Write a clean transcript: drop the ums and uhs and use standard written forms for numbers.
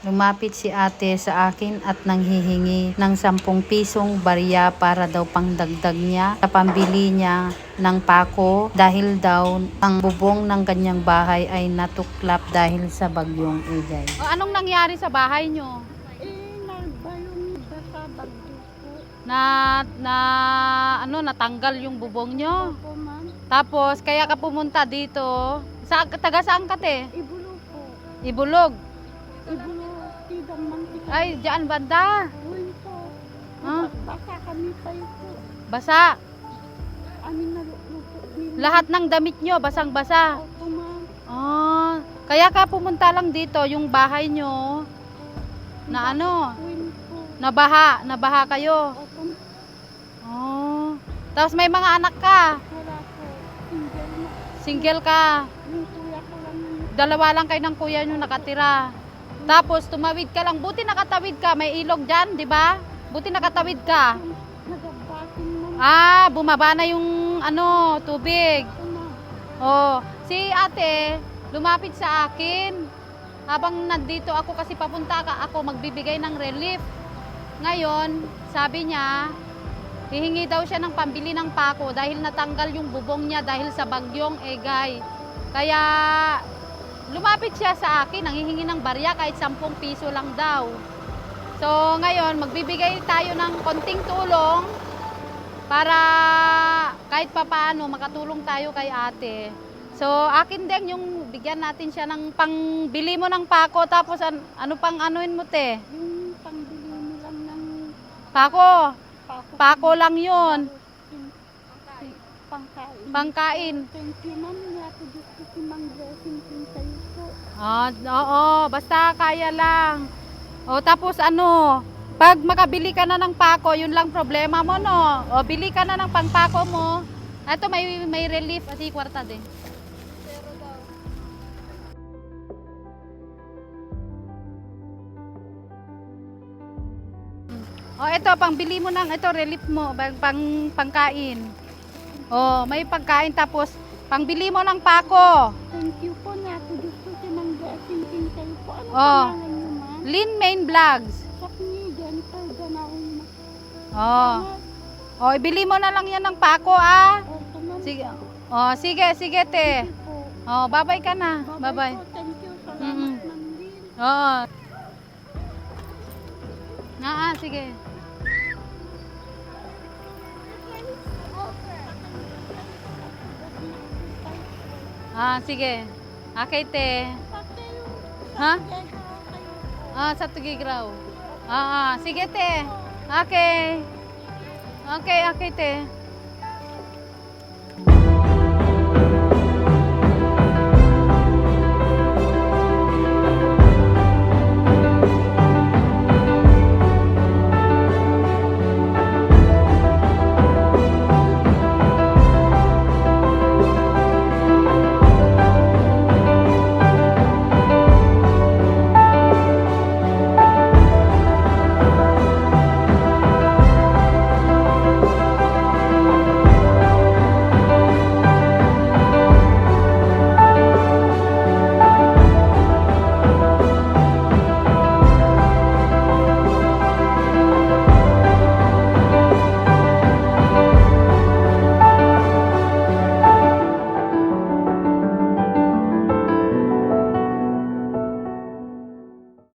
Lumapit si ate sa akin at nanghihingi ng 10 pisong barya para daw pangdagdag niya sa pambili niya ng pako dahil daw ang bubong ng kanyang bahay ay natuklap dahil sa bagyong Egay. O, anong nangyari sa bahay nyo? Nagbayong basa bagyo po. Natanggal yung bubong nyo? Opo, ma'am. Tapos, kaya ka pumunta dito. Taga saan ka, te? Ibulo po. Ibulog. Ibulo, tidang mantika. Ay, diyan banda. Uy po. Ah. Basa kami tayo po. Basa. Amin na lupo nila. Lahat ng damit nyo, basang-basa. Opo, ma'am. Ah, kaya ka pumunta lang dito, yung bahay nyo, na Uy po. nabaha kayo. Opo, Oh. Tapos may mga anak ka. wala po. Single na. Single ka. Yung kuya ko lang yun. Dalawa lang kayo ng kuya nyo nakatira. Tapos tumawid ka lang. Buti nakatawid ka. May ilog dyan, di ba? Buti nakatawid ka. Nagabatin mo. Ah, bumaba na yung tubig. Opo, ma'am. Oh, si ate lumapit sa akin. Habang nandito ako kasi papunta ako magbibigay ng relief. Ngayon, sabi niya, hihingi daw siya ng pambili ng pako dahil natanggal yung bubong niya dahil sa bagyong Egay. Kaya lumapit siya sa akin, nanghihingi ng barya kahit 10 piso lang daw. So ngayon, magbibigay tayo ng konting tulong para kahit papaano makatulong tayo kay ate. So akin din yung bigyan natin siya ng pangbili mo ng pako, tapos ano pang anuin mo, te? Yung pangbili mo lang ng Pako. pako. Pako lang yun. Pangkain. Pangkain. Thank you, ma'am. Yato gusto si Mang Blessing sa'yo po. Oo, basta kaya lang. O tapos pag makabili ka na ng pako, yun lang problema mo, no? O bili ka na ng pangpako mo. Ito may relief at kwarta din. O ito, pangbili mo ng relief mo, pangkain. O, may pagkain, tapos pangbili mo ng pako. Thank you po. Yato gusto si Mang Blessing sa'yo po. Ano Oh. pangalan niyo, ma'am? Lin Main Vlogs. Sa ni Jennifer Ganaon. O, ibili mo na lang yan ng pako, ah. Opo, ma'am. Sige. Sige, te. Thank you po. Bye-bye ka na. Bye-bye. Po. Thank you. Salamat, Mm-mm. Ma'am Lynn. Oo. Sige. Sige. Okay, te. Ha? Sa Tugigraw. Sige, te. Okay. Okay, te.